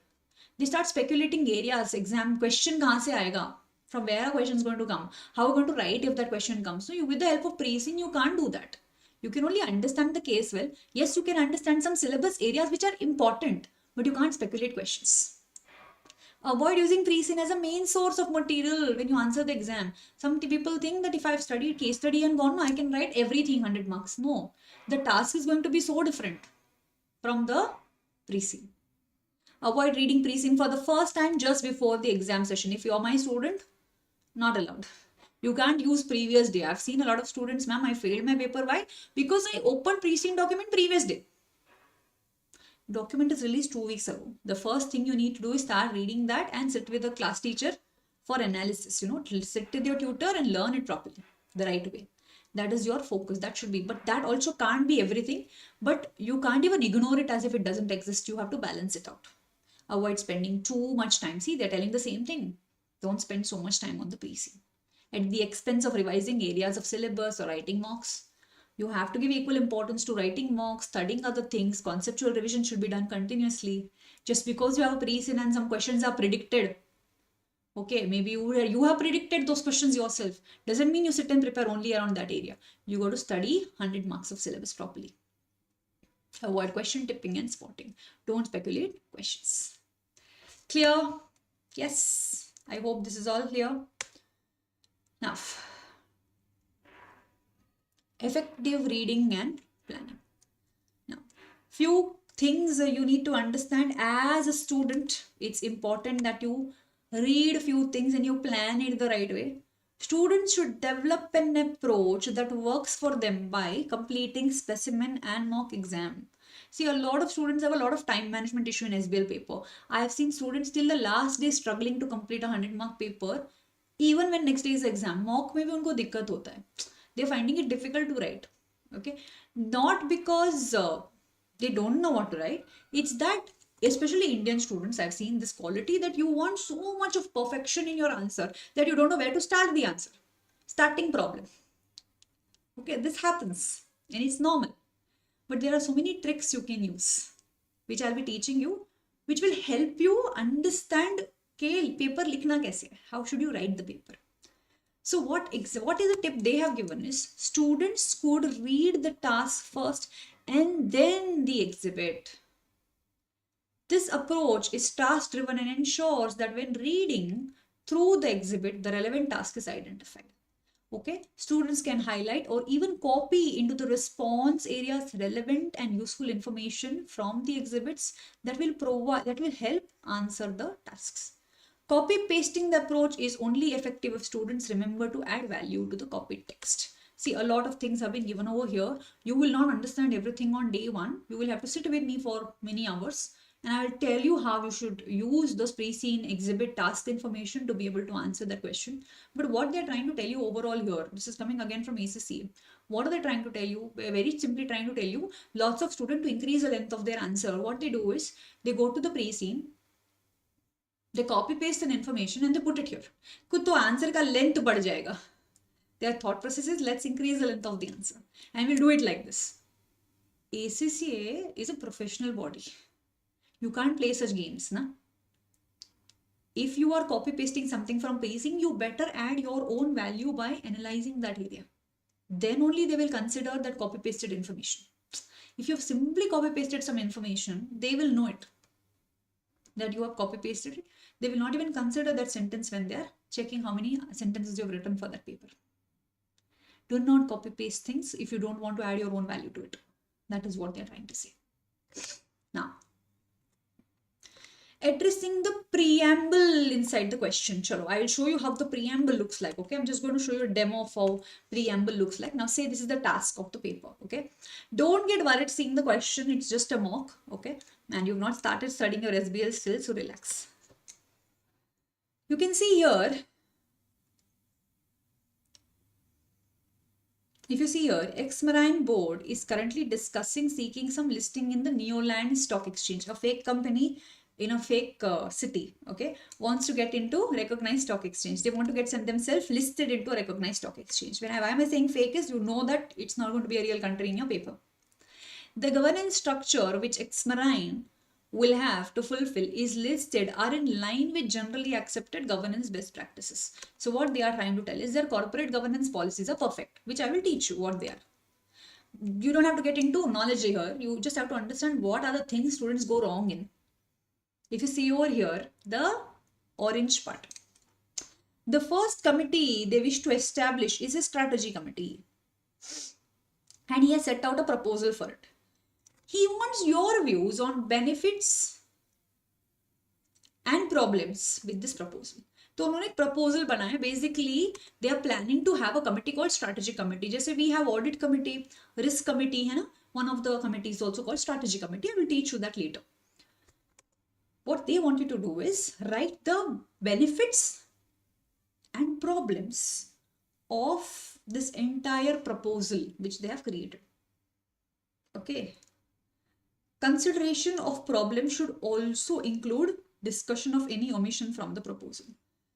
They start speculating areas, exam question kahan se aayega? From where a question is going to come? How are you going to write if that question comes? So with the help of pre-scene, you can't do that. You can only understand the case well. Yes, you can understand some syllabus areas which are important, but you can't speculate questions. Avoid using pre-scene as a main source of material when you answer the exam. Some people think that if I've studied case study and gone, I can write everything 100 marks. No, the task is going to be so different from the pre-scene. Avoid reading pre-scene for the first time just before the exam session. If you're my student, not allowed. You can't use previous day. I've seen a lot of students, ma'am, I failed my paper. Why? Because I opened pre-scene document previous day. Document is released 2 weeks ago. The first thing you need to do is start reading that and sit with the class teacher for analysis. Sit with your tutor and learn it properly, the right way. That is your focus. That should be. But that also can't be everything. But you can't even ignore it as if it doesn't exist. You have to balance it out. Avoid spending too much time. See, they're telling the same thing. Don't spend so much time on the pre-scene at the expense of revising areas of syllabus or writing mocks. You have to give equal importance to writing mocks, studying other things. Conceptual revision should be done continuously. Just because you have a pre-scene and some questions are predicted, okay, maybe you have predicted those questions yourself, doesn't mean you sit and prepare only around that area. You got to study 100 marks of syllabus properly. Avoid question tipping and spotting. Don't speculate questions. Clear? Yes. I hope this is all clear. Now, effective reading and planning. Now, few things you need to understand as a student. It's important that you read a few things and you plan it the right way. Students should develop an approach that works for them by completing specimen and mock exam. See, a lot of students have a lot of time management issue in SBL paper. I have seen students till the last day struggling to complete a 100-mark paper, even when next day is exam. Mock में भी उनको दिक्कत होता है. They're finding it difficult to write. Okay, not because they don't know what to write. It's that, especially Indian students, I've seen this quality that you want so much of perfection in your answer that you don't know where to start the answer. Starting problem. Okay, this happens and it's normal. But there are so many tricks you can use, which I'll be teaching you, which will help you understand कि paper लिखना कैसे है. How should you write the paper? So what is the tip they have given is students could read the task first and then the exhibit. This approach is task driven and ensures that when reading through the exhibit, the relevant task is identified. Okay, students can highlight or even copy into the response areas relevant and useful information from the exhibits that will help answer the tasks. Copy pasting the approach is only effective if students remember to add value to the copied text. See, a lot of things have been given over here. You will not understand everything on day one. You will have to sit with me for many hours and I will tell you how you should use those pre-scene exhibit task information to be able to answer that question. But what they're trying to tell you overall here, this is coming again from ACCA. What are they trying to tell you? They're very simply trying to tell you lots of students to increase the length of their answer. What they do is they go to the pre-scene, they copy paste an information and they put it here. कुछ तो answer का length बढ़ जाएगा. Their thought process is let's increase the length of the answer and we'll do it like this. ACCA is a professional body. You can't play such games, na? If you are copy pasting something from pre-scene, you better add your own value by analyzing that area. Then only they will consider that copy pasted information. If you have simply copy pasted some information, they will know it that you have copy pasted it. They will not even consider that sentence when they are checking how many sentences you have written for that paper. Do not copy paste things if you don't want to add your own value to it. That is what they are trying to say. Now, addressing the preamble inside the question. Chalo, I will show you how the preamble looks like. Okay, I'm just going to show you a demo of how preamble looks like. Now say this is the task of the paper. Okay, don't get worried seeing the question, it's just a mock. Okay, and you've not started studying your SBL still, so relax. You can see here, if you see here, Ex-Marine Board is currently discussing seeking some listing in the Neoland Stock Exchange, a fake company in a fake city, okay, wants to get into recognized stock exchange. They want to get themselves listed into a recognized stock exchange. Why am I saying fake is, you know that it's not going to be a real country in your paper. The governance structure which Ex-Marine will have to fulfill is listed are in line with generally accepted governance best practices. So what they are trying to tell is their corporate governance policies are perfect, which I will teach you what they are. You don't have to get into knowledge here. You just have to understand what are the things students go wrong in. If you see over here, the orange part. The first committee they wish to establish is a strategy committee. And he has set out a proposal for it. He wants your views on benefits and problems with this proposal. तो उन्होंने एक proposal बनाया. Basically, they are planning to have a committee called strategy committee. जैसे we have audit committee, risk committee है ना. One of the committees is also called strategy committee. I will teach you that later. What they want you to do is write the benefits and problems of this entire proposal which they have created. Okay. Consideration of problem should also include discussion of any omission from the proposal.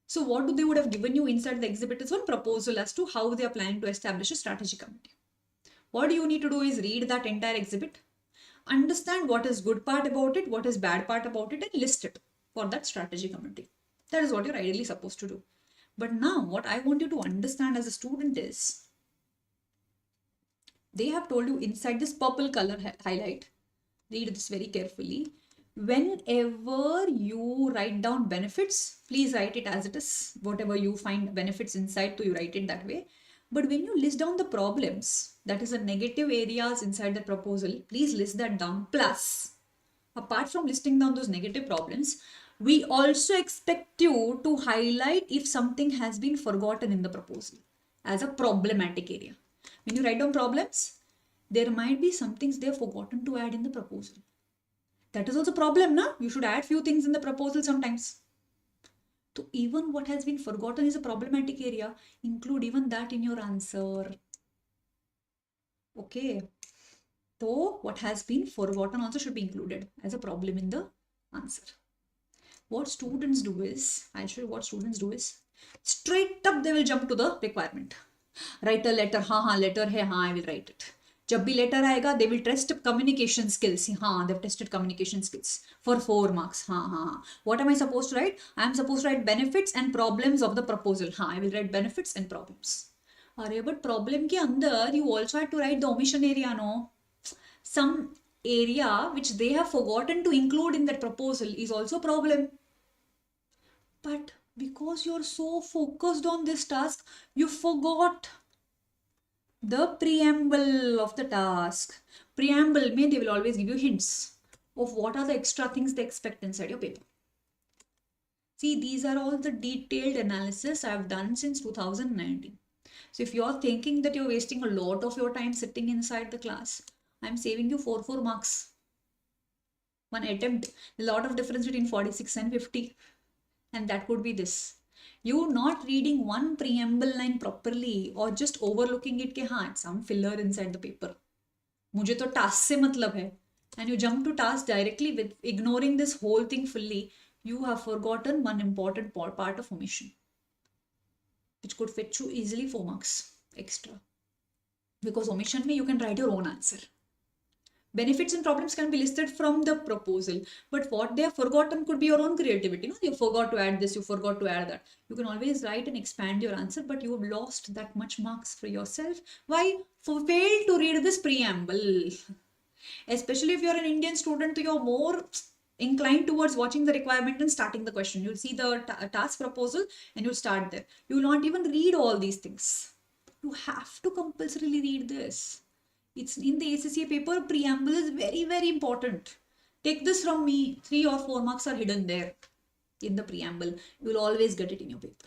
So what they would have given you inside the exhibit is one proposal as to how they are planning to establish a strategy committee. What you need to do is read that entire exhibit, understand what is good part about it, what is bad part about it, and list it for that strategy committee. That is what you're ideally supposed to do. But now what I want you to understand as a student is, they have told you inside this purple color highlight, read this very carefully. Whenever you write down benefits, please write it as it is. Whatever you find benefits inside, so you write it that way. But when you list down the problems, that is the negative areas inside the proposal, please list that down. Plus, apart from listing down those negative problems, we also expect you to highlight if something has been forgotten in the proposal as a problematic area. When you write down problems, there might be some things they have forgotten to add in the proposal. That is also a problem, na? You should add few things in the proposal sometimes. So even what has been forgotten is a problematic area. Include even that in your answer. Okay. So what has been forgotten also should be included as a problem in the answer. What students do is, I'll show you what students do is, straight up they will jump to the requirement. Write a letter. हाँ letter है, हाँ I will write it. जब भी letter आएगा, they will test communication skills. हाँ, they've tested communication skills for 4 marks. हाँ. What am I supposed to write? I am supposed to write benefits and problems of the proposal. हाँ, I will write benefits and problems. अरे but problem के अंदर you also have to write the omission area, no? Some area which they have forgotten to include in that proposal is also a problem. But because you're so focused on this task, you forgot the preamble of the task. Preamble may they will always give you hints of what are the extra things they expect inside your paper. See, these are all the detailed analysis I have done since 2019. So if you're thinking that you're wasting a lot of your time sitting inside the class, I'm saving you 4 marks. One attempt. A lot of difference between 46 and 50. And that could be this. You not reading one preamble line properly or just overlooking it कि हाँ, it's some filler inside the paper. मुझे तो task से मतलब है. And you jump to task directly with ignoring this whole thing fully, you have forgotten one important part of omission, which could fetch you easily 4 marks extra. Because omission में you can write your own answer. Benefits and problems can be listed from the proposal, but what they have forgotten could be your own creativity. No, you forgot to add this, you forgot to add that. You can always write and expand your answer, but you have lost that much marks for yourself. Why? For fail to read this preamble. Especially if you're an Indian student, you're more inclined towards watching the requirement and starting the question. You'll see the task proposal and you'll start there. You will not even read all these things. You have to compulsorily read this. It's in the ACCA paper, preamble is very, very important. Take this from me, 3 or 4 marks are hidden there in the preamble. You will always get it in your paper.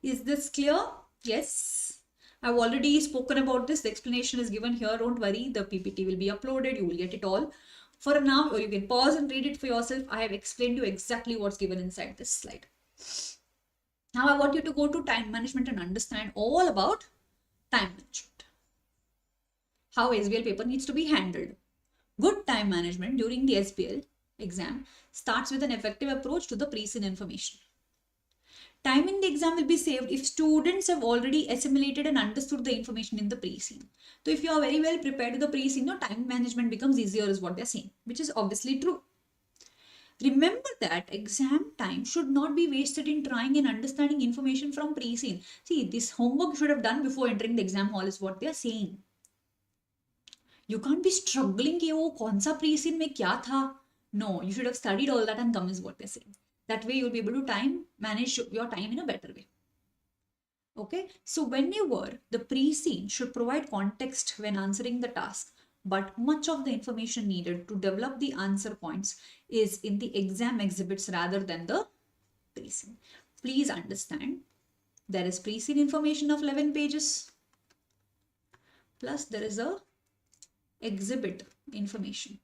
Is this clear? Yes. I've already spoken about this. The explanation is given here. Don't worry. The PPT will be uploaded. You will get it all. For now, or you can pause and read it for yourself. I have explained you exactly what's given inside this slide. Now I want you to go to time management and understand all about time management. How SBL paper needs to be handled. Good time management during the SBL exam starts with an effective approach to the pre-seen information. Time in the exam will be saved if students have already assimilated and understood the information in the pre-seen. So if you are very well prepared to the pre-seen, your time management becomes easier is what they're saying, which is obviously true. Remember that exam time should not be wasted in trying and understanding information from pre-seen. See, this homework you should have done before entering the exam hall is what they are saying. You can't be struggling कि वो कौन सा pre-seen में क्या था. No, you should have studied all that and come is what they're saying. That way you'll be able to manage your time in a better way. Okay, so whenever the pre-seen should provide context when answering the task, but much of the information needed to develop the answer points is in the exam exhibits rather than the pre-seen. Please understand, there is pre-seen information of 11 pages, plus there is a exhibit information.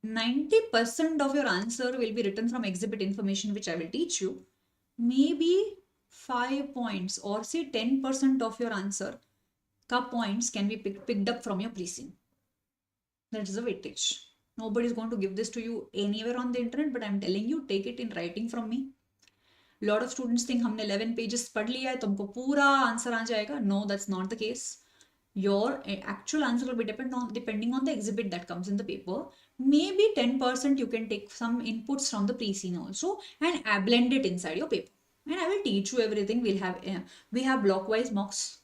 90% of your answer will be written from exhibit information, which I will teach you. Maybe 5 points or say 10% of your answer ka points can be picked up from your pre-seen. That is a weightage. Nobody is going to give this to you anywhere on the internet, but I'm telling you, take it in writing from me. Lot of students think हमने 11 pages पढ़ लिया है तो हमको पूरा answer आ जाएगा. No, that's not the case. Your actual answer will be depending on the exhibit that comes in the paper. Maybe 10% you can take some inputs from the pre-seen also and blend it inside your paper. And I will teach you everything. We have block-wise mocks.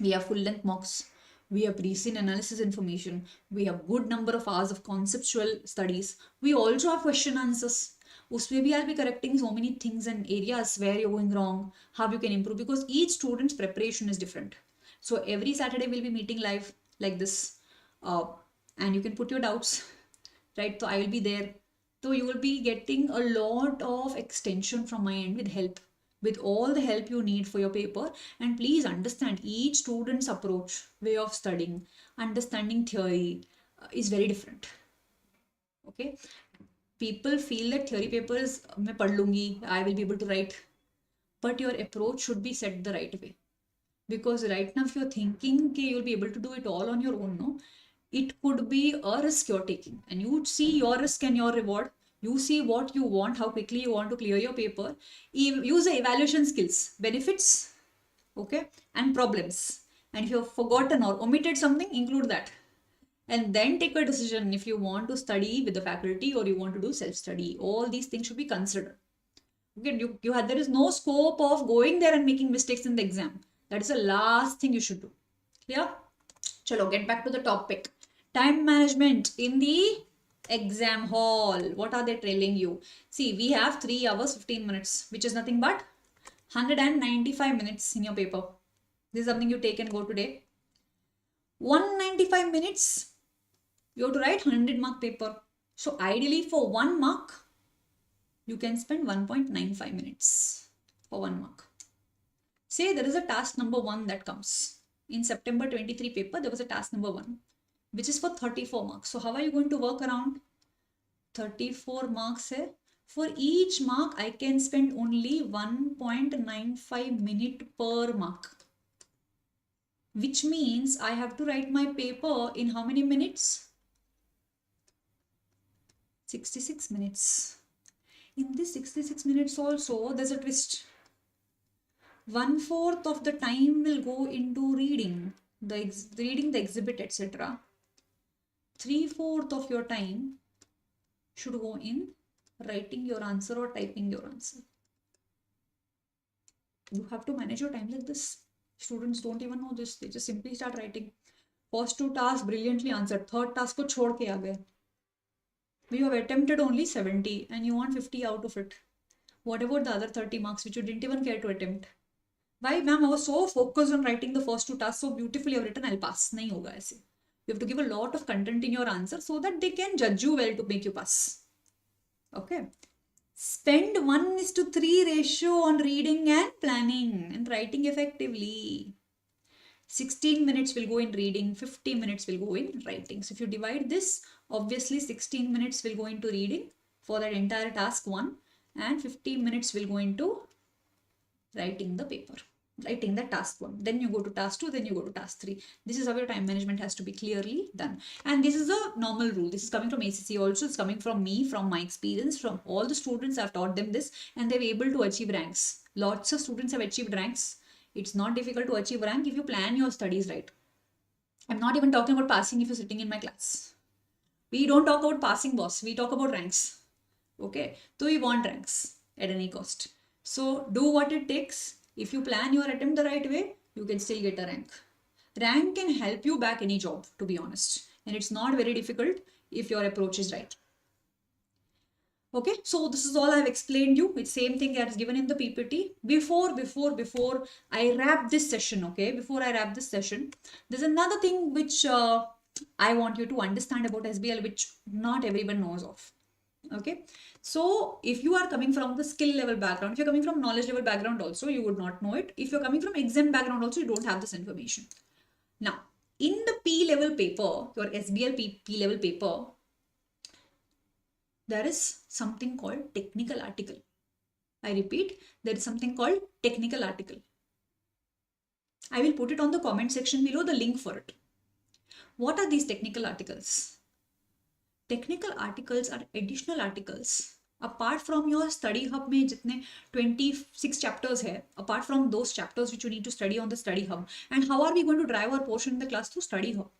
We have full-length mocks. We have pre-seen analysis information. We have good number of hours of conceptual studies. We also have question answers. Usme bhi I'll be correcting so many things and areas where you're going wrong, how you can improve, because each student's preparation is different. So every Saturday we'll be meeting live like this, and you can put your doubts, right? So I will be there. So you will be getting a lot of extension from my end with all the help you need for your paper. And please understand, each student's approach, way of studying, understanding theory is very different. Okay? People feel that theory papers, मैं पढ़ लूँगी, I will be able to write. But your approach should be set the right way. Because right now, if you're thinking that you'll be able to do it all on your own, no, it could be a risk you're taking. And you see your risk and your reward. You see what you want, how quickly you want to clear your paper. Use the evaluation skills, benefits, okay, and problems. And if you've forgotten or omitted something, include that. And then take a decision if you want to study with the faculty or you want to do self-study. All these things should be considered. Okay, there is no scope of going there and making mistakes in the exam. That is the last thing you should do. Clear? Chalo, get back to the topic. Time management in the exam hall. What are they telling you? See, we have 3 hours, 15 minutes, which is nothing but 195 minutes in your paper. This is something you take and go today. 195 minutes, you have to write 100 mark paper. So ideally for 1 mark, you can spend 1.95 minutes for 1 mark. Say there is a task number 1 that comes. In September 23 paper, there was a task number 1, which is for 34 marks. So how are you going to work around 34 marks here? For each mark, I can spend only 1.95 minute per mark. Which means I have to write my paper in how many minutes? 66 minutes. In this 66 minutes also, there's a twist. 1/4 of the time will go into reading the exhibit, etc. 3/4 of your time should go in writing your answer or typing your answer. You have to manage your time like this. Students don't even know this. They just simply start writing. First 2 tasks brilliantly answered. Third task ko chhod ke aa gaye. You have attempted only 70 and you want 50 out of it. What about the other 30 marks which you didn't even care to attempt? Why, ma'am, I was so focused on writing the first 2 tasks so beautifully I've written, I'll pass. Nahi hoga aise. You have to give a lot of content in your answer so that they can judge you well to make you pass. Okay. Spend 1:3 ratio on reading and planning and writing effectively. 16 minutes will go in reading, 50 minutes will go in writing. So if you divide this, obviously 16 minutes will go into reading for that entire task 1 and 15 minutes will go into writing the paper, writing the task 1. Then you go to task 2, then you go to task 3. This is how your time management has to be clearly done. And this is a normal rule. This is coming from ACCA also. It's coming from me, from my experience, from all the students. I've taught them this and they're able to achieve ranks. Lots of students have achieved ranks. It's not difficult to achieve rank if you plan your studies right. I'm not even talking about passing if you're sitting in my class. We don't talk about passing, boss. We talk about ranks. Okay. So we want ranks at any cost. So do what it takes. If you plan your attempt the right way, you can still get a rank. Rank can help you back any job, to be honest. And it's not very difficult if your approach is right. Okay, so this is all I've explained you. It's same thing as given in the PPT. Before I wrap this session, okay, there's another thing which I want you to understand about SBL, which not everyone knows of. Okay, so if you are coming from the skill level background, if you're coming from knowledge level background also, you would not know it. If you're coming from exam background also, you don't have this information. Now, in the P level paper, your SBL P level paper, there is something called technical article. I repeat, there is something called technical article. I will put it on the comment section below, the link for it. What are these technical articles? Technical articles are additional articles. Apart from your study hub में जितने 26 chapters है, apart from those chapters which you need to study on the study hub, and how are we going to drive our portion in the class through study hub?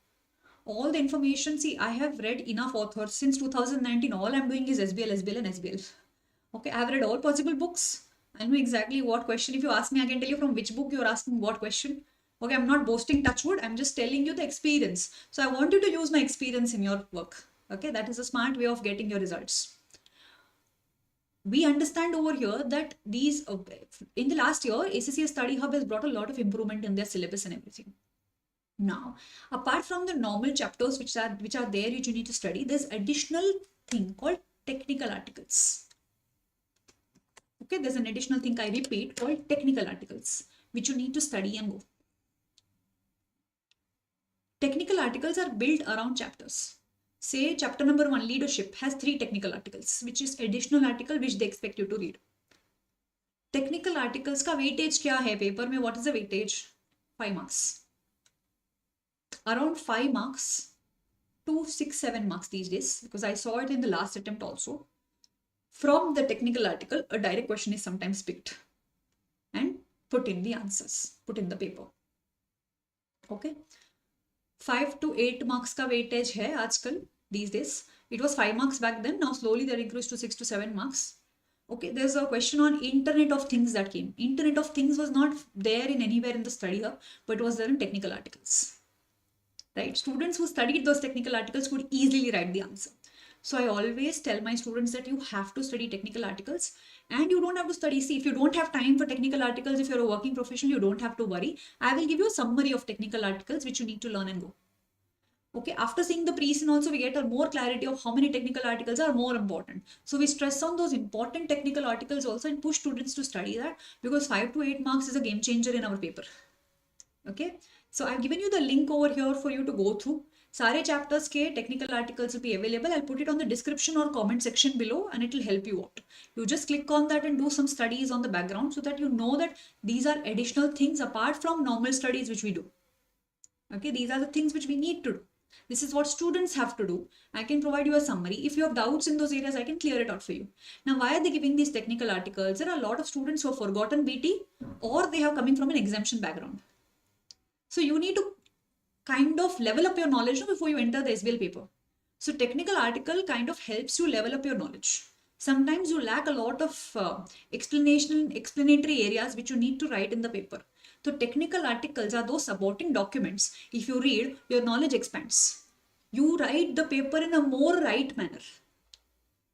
All the information, see, I have read enough authors since 2019. All I'm doing is SBL, SBL and SBL. Okay, I've read all possible books. I know exactly what question. If you ask me, I can tell you from which book you're asking what question. Okay, I'm not boasting touchwood. I'm just telling you the experience. So I want you to use my experience in your work. Okay, that is a smart way of getting your results. We understand over here that these, in the last year, ACCA Study Hub has brought a lot of improvement in their syllabus and everything. Now, apart from the normal chapters which are there which you need to study, there's additional thing called technical articles. Okay, there's an additional thing, I repeat, called technical articles which you need to study and go. Technical articles are built around chapters. Say chapter number 1, leadership, has 3 technical articles, which is additional article which they expect you to read. Technical articles का weightage क्या है paper में? What is the weightage? 5 marks. Around 5 marks to 6, 7 marks these days, because I saw it in the last attempt also. From the technical article, a direct question is sometimes picked and put in the answers, put in the paper. Okay. 5 to 8 marks का weightage है आजकल these days. It was 5 marks back then. Now slowly they're increased to 6 to 7 marks. Okay, there's a question on Internet of Things that came. Internet of Things was not there in anywhere in the study hub, but it was there in technical articles. Right? Students who studied those technical articles could easily write the answer. So I always tell my students that you have to study technical articles and you don't have to study. See, if you don't have time for technical articles, if you're a working professional, you don't have to worry. I will give you a summary of technical articles which you need to learn and go. Okay, after seeing the pre-scene also, we get a more clarity of how many technical articles are more important. So we stress on those important technical articles also and push students to study that, because 5 to 8 marks is a game changer in our paper. Okay, so I've given you the link over here for you to go through. Sare chapters ke technical articles will be available. I'll put it on the description or comment section below and it will help you out. You just click on that and do some studies on the background so that you know that these are additional things apart from normal studies which we do. Okay, these are the things which we need to do. This is what students have to do. I can provide you a summary. If you have doubts in those areas, I can clear it out for you. Now, why are they giving these technical articles? There are a lot of students who have forgotten BT or they have coming from an exemption background. So you need to kind of level up your knowledge before you enter the SBL paper. So technical article kind of helps you level up your knowledge. Sometimes you lack a lot of explanatory areas which you need to write in the paper. So technical articles are those supporting documents. If you read, your knowledge expands. You write the paper in a more right manner.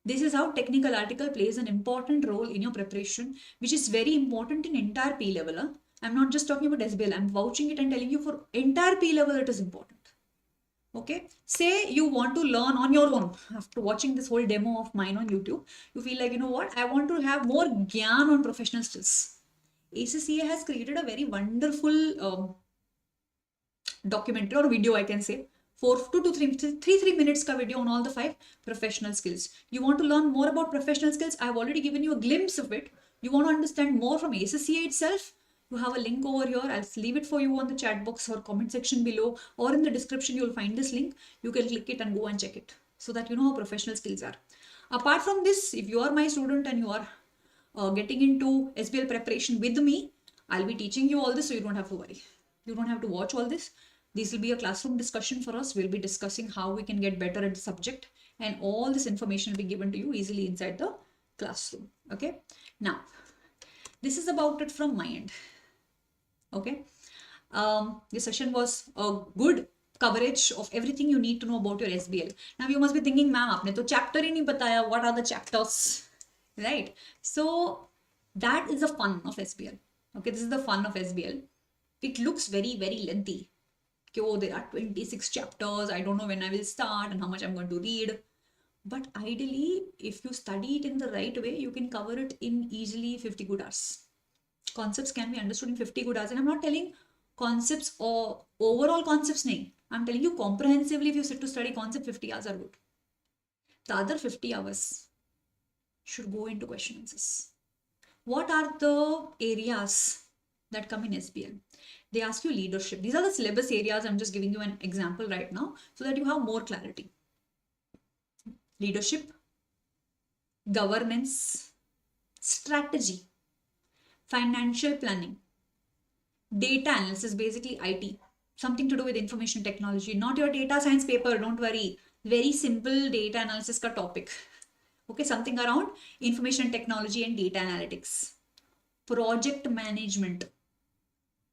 This is how technical article plays an important role in your preparation, which is very important in entire P level. I'm not just talking about SBL. I'm vouching it and telling you for entire P level it is important. Okay, say you want to learn on your own after watching this whole demo of mine on YouTube. You feel like, you know what, I want to have more gyan on professional skills. ACCA has created a very wonderful documentary or video, I can say, 4 to 3 minutes ka video on all the 5 professional skills. You want to learn more about professional skills? I've already given you a glimpse of it. You want to understand more from ACCA itself? You have a link over here. I'll leave it for you on the chat box or comment section below, or in the description you'll find this link. You can click it and go and check it so that you know how professional skills are. Apart from this, if you are my student and you are getting into SBL preparation with me, I'll be teaching you all this, so you don't have to worry. You don't have to watch all this. This will be a classroom discussion for us. We'll be discussing how we can get better at the subject, and all this information will be given to you easily inside the classroom. Okay. Now, this is about it from my end. Okay. This session was a good coverage of everything you need to know about your SBL. Now you must be thinking, ma'am, आपने तो chapter ही नहीं बताया. What are the chapters? Right? So that is the fun of SBL. Okay, this is the fun of SBL. It looks very, very lengthy. Okay, oh, there are 26 chapters. I don't know when I will start and how much I'm going to read. But ideally, if you study it in the right way, you can cover it in easily 50 good hours. Concepts can be understood in 50 good hours. And I'm not telling concepts or overall concepts. Nahin. I'm telling you comprehensively, if you sit to study concept, 50 hours are good. The other 50 hours should go into question answers. What are the areas that come in SBL? They ask you leadership. These are the syllabus areas. I'm just giving you an example right now so that you have more clarity. Leadership, governance, strategy, financial planning, data analysis, basically IT, something to do with information technology. Not your data science paper, don't worry. Very simple data analysis ka topic. Okay, something around information technology and data analytics. Project management.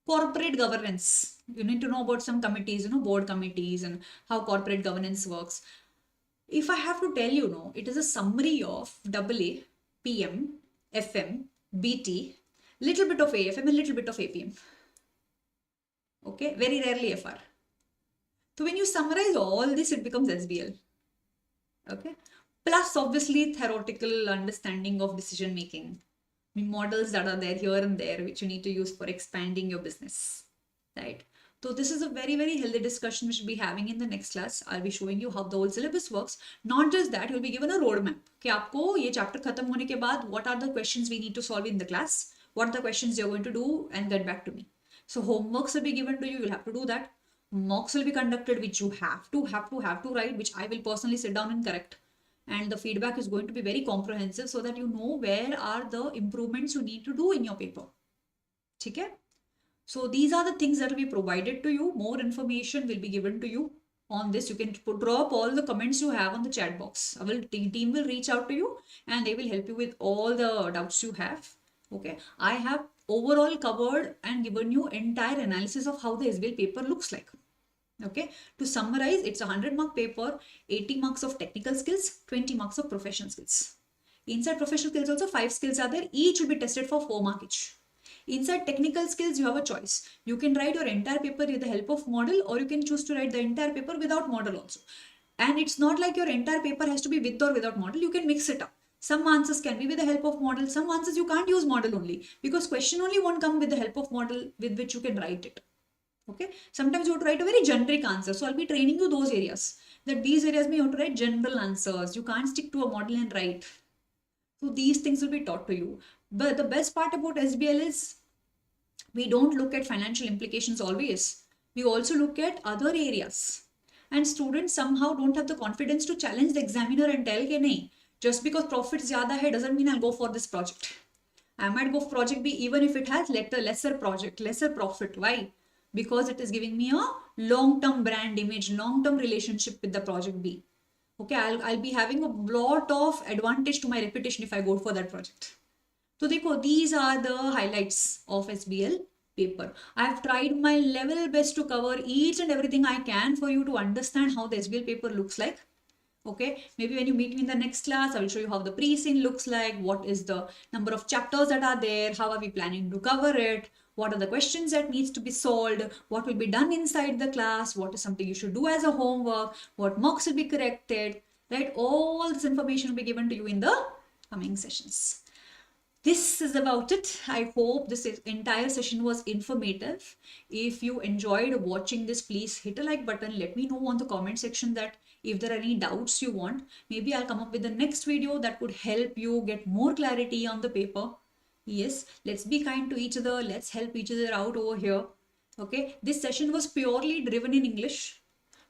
Corporate governance. You need to know about some committees, board committees and how corporate governance works. If I have to tell you, it is a summary of AA, PM, FM, BT, little bit of AFM and little bit of APM. Okay, very rarely FR. So when you summarize all this, it becomes SBL. Okay, plus obviously theoretical understanding of decision making. Models that are there here and there which you need to use for expanding your business, right? So this is a very, very healthy discussion we should be having in the next class. I'll be showing you how the whole syllabus works. Not just that, you'll be given a roadmap. कि आपको ये chapter खत्म होने के बाद what are the questions we need to solve in the class? What are the questions you're going to do and get back to me? So homeworks will be given to you. You'll have to do that. Mocks will be conducted, which you have to write, which I will personally sit down and correct. And the feedback is going to be very comprehensive so that you know where are the improvements you need to do in your paper. Okay? So these are the things that will be provided to you. More information will be given to you on this. You can drop all the comments you have on the chat box. Our team will reach out to you and they will help you with all the doubts you have. Okay? I have overall covered and given you entire analysis of how the SBL paper looks like. Okay, to summarize, it's a 100-mark paper, 80 marks of technical skills, 20 marks of professional skills. Inside professional skills also 5 skills are there, each will be tested for 4 marks each. Inside technical skills, you have a choice. You can write your entire paper with the help of model, or you can choose to write the entire paper without model also. And it's not like your entire paper has to be with or without model, you can mix it up. Some answers can be with the help of model, some answers you can't use model only, because question only won't come with the help of model with which you can write it. Okay, sometimes you have to write a very generic answer. So I'll be training you those areas. That these areas may you have to write general answers. You can't stick to a model and write. So these things will be taught to you. But the best part about SBL is we don't look at financial implications always. We also look at other areas. And students somehow don't have the confidence to challenge the examiner and tell ke nahi, just because profits zyada hai doesn't mean I'll go for this project. I might go for project B even if it has lesser profit. Why? Because it is giving me a long-term brand image, long-term relationship with the project B. Okay, I'll be having a lot of advantage to my reputation if I go for that project. So dekho, these are the highlights of SBL paper. I've tried my level best to cover each and everything I can for you to understand how the SBL paper looks like. Okay, maybe when you meet me in the next class, I will show you how the pre-scene looks like, what is the number of chapters that are there, how are we planning to cover it, what are the questions that needs to be solved, what will be done inside the class, what is something you should do as a homework, what marks will be corrected, right? All this information will be given to you in the coming sessions. This is about it. I hope this entire session was informative. If you enjoyed watching this, please hit a like button. Let me know on the comment section that if there are any doubts you want, maybe I'll come up with the next video that could help you get more clarity on the paper. Yes, let's be kind to each other. Let's help each other out over here. Okay, this session was purely driven in English.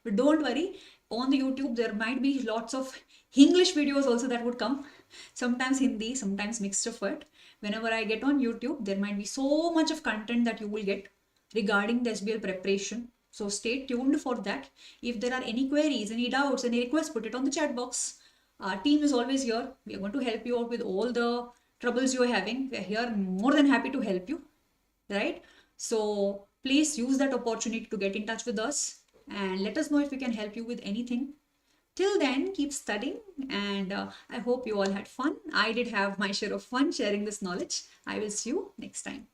But don't worry, on the YouTube, there might be lots of English videos also that would come. Sometimes Hindi, sometimes mixed of it. Whenever I get on YouTube, there might be so much of content that you will get regarding the SBL preparation. So stay tuned for that. If there are any queries, any doubts, any requests, put it on the chat box. Our team is always here. We are going to help you out with all the troubles you are having. We are here more than happy to help you, right? So please use that opportunity to get in touch with us and let us know if we can help you with anything. Till then, keep studying, and I hope you all had fun. I did have my share of fun sharing this knowledge. I will see you next time.